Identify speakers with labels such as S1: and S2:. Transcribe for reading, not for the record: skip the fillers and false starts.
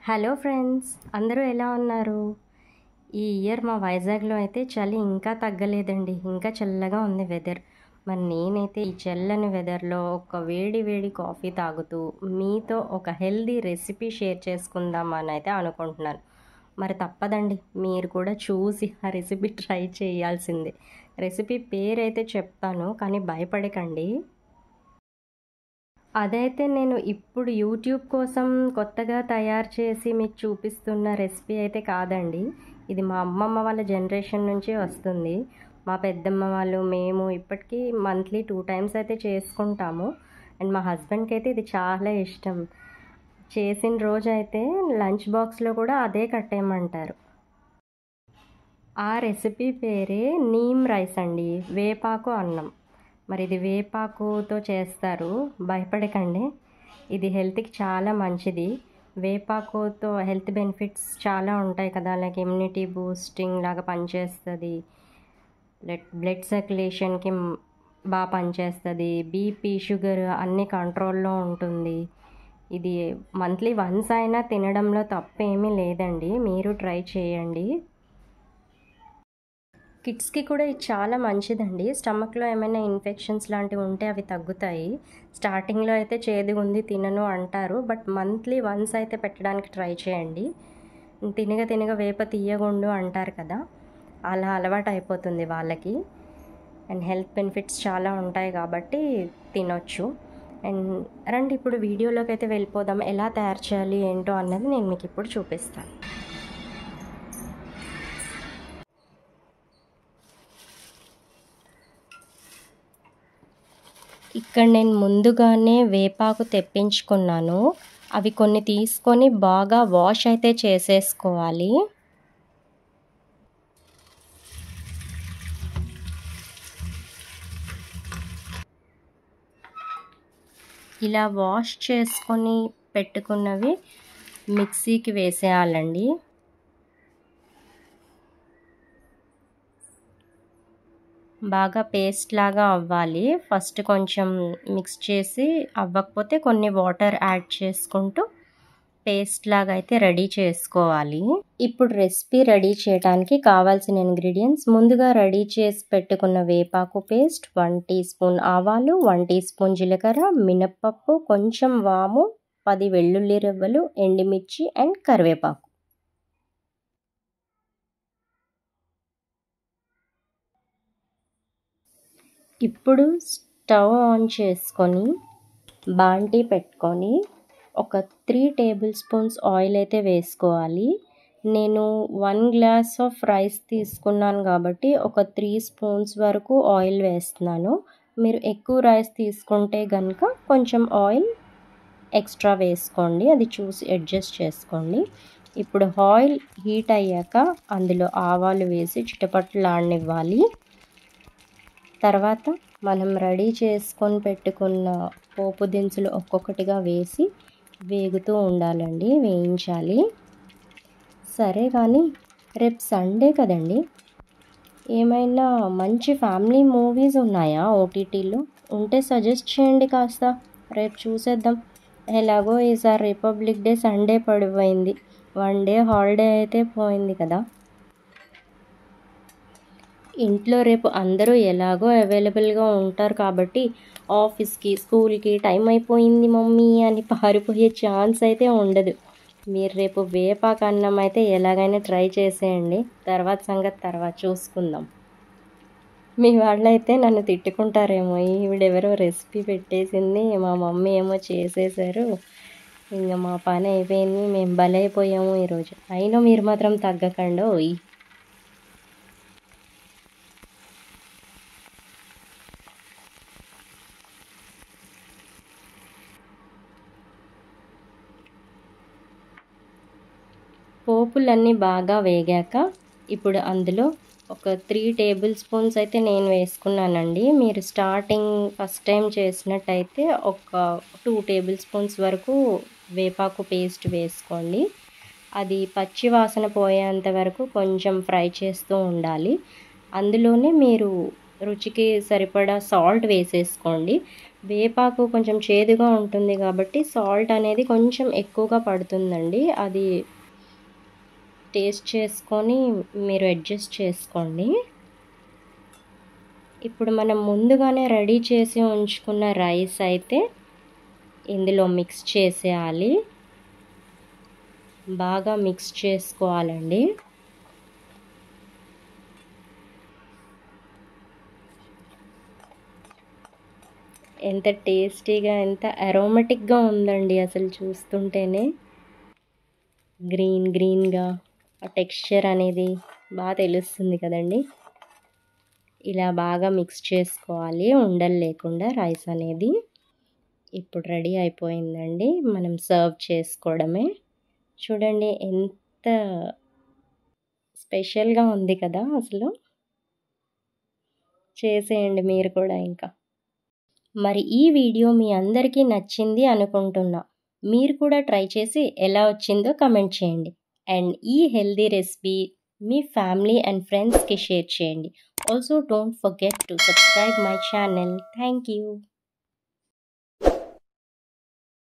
S1: Hello friends, అందరూ ఎలా ఉన్నారు? ఈ ఇయర్ మా వైజాగ్లో అయితే చలి ఇంకా తగ్గలేదండి. ఇంకా చల్లగా ఉంది వెదర్. మరి నేనైతే ఈ చల్లని వెదర్లో ఒక వేడి వేడి కాఫీ తాగుతూ మీతో ఒక హెల్దీ రెసిపీ షేర్ చేసుకుందామని అయితే అనుకుంటున్నాను. మరి తప్పదండి, మీరు కూడా చూసి ఆ రెసిపీ ట్రై చేయాల్సిందే. రెసిపీ పేరైతే చెప్తాను, కానీ భయపడకండి. అదైతే నేను ఇప్పుడు యూట్యూబ్ కోసం కొత్తగా తయారు చేసి మీకు చూపిస్తున్న రెసిపీ అయితే కాదండి. ఇది మా అమ్మమ్మ వాళ్ళ జనరేషన్ నుంచి వస్తుంది. మా పెద్దమ్మ వాళ్ళు, మేము ఇప్పటికీ మంత్లీ 2 టైమ్స్ అయితే చేసుకుంటాము. అండ్ మా హస్బెండ్కి అయితే ఇది చాలా ఇష్టం. చేసిన రోజు అయితే లంచ్ బాక్స్లో కూడా అదే కట్టేయమంటారు. ఆ రెసిపీ పేరే నీమ్ రైస్ అండి, వేపాకు అన్నం. మరి ఇది వేపాకుతో చేస్తారు, భయపడకండి. ఇది హెల్త్కి చాలా మంచిది. వేపాకుతో హెల్త్ బెనిఫిట్స్ చాలా ఉంటాయి కదా, లైక్ ఇమ్యూనిటీ బూస్టింగ్ లాగా పనిచేస్తుంది, బ్లడ్ సర్క్యులేషన్కి బాగా పనిచేస్తుంది, బీపీ షుగర్ అన్నీ కంట్రోల్లో ఉంటుంది. ఇది మంత్లీ వన్స్ అయినా తినడంలో తప్పేమీ లేదండి, మీరు ట్రై చేయండి. కిడ్స్కి కూడా ఇది చాలా మంచిదండి. స్టమక్లో ఏమైనా ఇన్ఫెక్షన్స్ లాంటివి ఉంటే అవి తగ్గుతాయి. స్టార్టింగ్లో అయితే చేదుగా ఉంది తినను అంటారు, బట్ మంత్లీ వన్స్ అయితే పెట్టడానికి ట్రై చేయండి. తినగా తినగా వేప తీయగుండు అంటారు కదా, అలా అలవాటు అయిపోతుంది వాళ్ళకి. అండ్ హెల్త్ బెనిఫిట్స్ చాలా ఉంటాయి కాబట్టి తినొచ్చు. అండ్ రండి ఇప్పుడు వీడియోలోకి అయితే వెళ్ళిపోదాం. ఎలా తయారు చేయాలి ఏంటో అన్నది నేను మీకు ఇప్పుడు చూపిస్తాను. ఇక్కడ నేను ముందుగానే వేపాకు తెప్పించుకున్నాను. అవి కొన్ని తీసుకొని బాగా వాష్ అయితే చేసేసుకోవాలి. ఇలా వాష్ చేసుకొని పెట్టుకున్నవి మిక్సీకి వేసేయాలండి. బాగా పేస్ట్ లాగా అవ్వాలి. ఫస్ట్ కొంచెం మిక్స్ చేసి, అవ్వకపోతే కొన్ని వాటర్ యాడ్ చేసుకుంటూ పేస్ట్ లాగా అయితే రెడీ చేసుకోవాలి. ఇప్పుడు రెసిపీ రెడీ చేయడానికి కావాల్సిన ఇంగ్రీడియంట్స్: ముందుగా రెడీ చేసి పెట్టుకున్న వేపాకు పేస్ట్, 1 టీ స్పూన్ ఆవాలు, 1 టీ స్పూన్ జీలకర్ర, మినప్పప్పు, కొంచెం వాము, 10 వెల్లుల్లి రెబ్బలు, ఎండుమిర్చి అండ్ కరివేపాకు. ఇప్పుడు స్టవ్ ఆన్ చేసుకొని బాండీ పెట్టుకొని ఒక 3 టేబుల్ స్పూన్స్ ఆయిల్ అయితే వేసుకోవాలి. నేను 1 గ్లాస్ ఆఫ్ రైస్ తీసుకున్నాను కాబట్టి ఒక 3 స్పూన్స్ వరకు ఆయిల్ వేస్తున్నాను. మీరు ఎక్కువ రైస్ తీసుకుంటే కనుక కొంచెం ఆయిల్ ఎక్స్ట్రా వేసుకోండి, అది చూసి అడ్జస్ట్ చేసుకోండి. ఇప్పుడు ఆయిల్ హీట్ అయ్యాక అందులో ఆవాలు వేసి చిటపటలాడనివ్వాలి. తర్వాత మనం రెడీ చేసుకొని పెట్టుకున్న పోపు దినుసులు ఒక్కొక్కటిగా వేసి వేగుతూ ఉండాలండి, వేయించాలి. సరే కానీ రేపు సండే కదండి, ఏమైనా మంచి ఫ్యామిలీ మూవీస్ ఉన్నాయా ఓటీటీలో? ఉంటే సజెస్ట్ చేయండి కాస్త, రేపు చూసేద్దాం. ఎలాగో ఈసారి రిపబ్లిక్ డే సండే పడిపోయింది, 1 డే హాలిడే అయితే పోయింది కదా. ఇంట్లో రేపు అందరూ ఎలాగో అవైలబుల్గా ఉంటారు కాబట్టి ఆఫీస్కి, స్కూల్కి టైం అయిపోయింది మమ్మీ అని పారిపోయే ఛాన్స్ అయితే ఉండదు. మీరు రేపు వేపాకు అన్నం అయితే ఎలాగైనా ట్రై చేసేయండి. తర్వాత సంగతి తర్వాత చూసుకుందాం. మీ వాళ్ళైతే నన్ను తిట్టుకుంటారేమో, ఈవిడెవరో రెసిపీ పెట్టేసింది, మా మమ్మీ ఏమో చేసేసారు, ఇంకా మా పని అయిపోయింది, మేము బలైపోయాము ఈరోజు. అయినా మీరు మాత్రం తగ్గకండి. పోపులన్నీ బాగా వేగాక ఇప్పుడు అందులో ఒక 3 టేబుల్ స్పూన్స్ అయితే నేను వేసుకున్నానండి. మీరు స్టార్టింగ్ ఫస్ట్ టైం చేసినట్టయితే ఒక 2 టేబుల్ స్పూన్స్ వరకు వేపాకు పేస్ట్ వేసుకోండి. అది పచ్చి వాసన పోయేంత వరకు కొంచెం ఫ్రై చేస్తూ ఉండాలి. అందులోనే మీరు రుచికి సరిపడా సాల్ట్ వేసేసుకోండి. వేపాకు కొంచెం చేదుగా ఉంటుంది కాబట్టి సాల్ట్ అనేది కొంచెం ఎక్కువగా పడుతుందండి. అది టేస్ట్ చేసుకొని మీరు అడ్జస్ట్ చేసుకోండి. ఇప్పుడు మనం ముందుగానే రెడీ చేసి ఉంచుకున్న రైస్ అయితే ఇందులో మిక్స్ చేసేయాలి. బాగా మిక్స్ చేసుకోవాలండి. ఎంత టేస్టీగా, ఎంత అరోమాటిక్గా ఉందండి అసలు చూస్తుంటేనే. గ్రీన్గా ఆ టెక్స్చర్ అనేది బాగా తెలుస్తుంది కదండి. ఇలా బాగా మిక్స్ చేసుకోవాలి ఉండలు లేకుండా రైస్ అనేది. ఇప్పుడు రెడీ అయిపోయిందండి. మనం సర్వ్ చేసుకోవడమే. చూడండి ఎంత స్పెషల్గా ఉంది కదా అసలు. చేసేయండి మీరు కూడా ఇంకా. మరి ఈ వీడియో మీ అందరికీ నచ్చింది అనుకుంటున్నా. మీరు కూడా ట్రై చేసి ఎలా వచ్చిందో కమెంట్ చేయండి. అండ్ ఈ healthy recipe me family and ఫ్రెండ్స్కి షేర్ చేయండి. Also don't forget to subscribe my channel. Thank you.